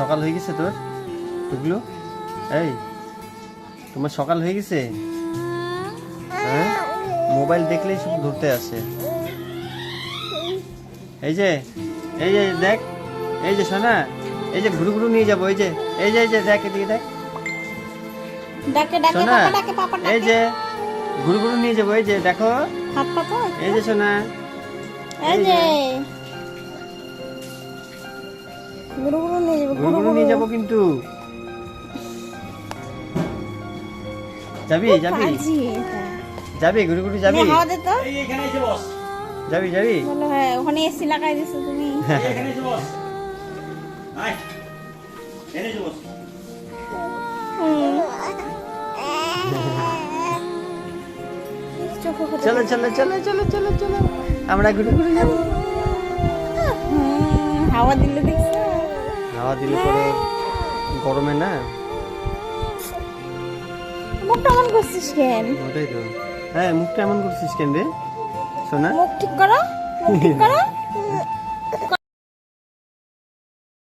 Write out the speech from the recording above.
সকাল হয়ে গেছে তোর টুকলু? এই তোমার সকাল হয়ে গেছে? হ্যাঁ, মোবাইল দেখলেই শুধু ধরতে আসে। এই যে দেখ, এই যে সোনা, এই যে ঘুরু ঘুরু নিয়ে যাবো, এই যে দেখ, এদিকে দেখ সোনা, এই যে ঘুরু ঘুরু নিয়ে যাবো, এই যে দেখো, এই যে সোনা, এই যে ঘুরু ঘুরু নিয়ে যাবো কিন্তু। যাবি ঘুরু ঘুরু যাবি? যাবি বলো হ্যাঁ, ওখানে এসি লাগাই দিছো তুমি। চলো চলো চলো চলো চলো চলো, আমরা ঘুরে ঘুরে যাবো। হাওয়া দিলে দেখছো? হাওয়া দিলে পরে গরমে না। মুখটা এমন করছিস কেন? ওটাই তো, হ্যাঁ মুখটা এমন করছিস কেন রে সোনা? মুখ ঠিক করো, মুখ ঠিক করো।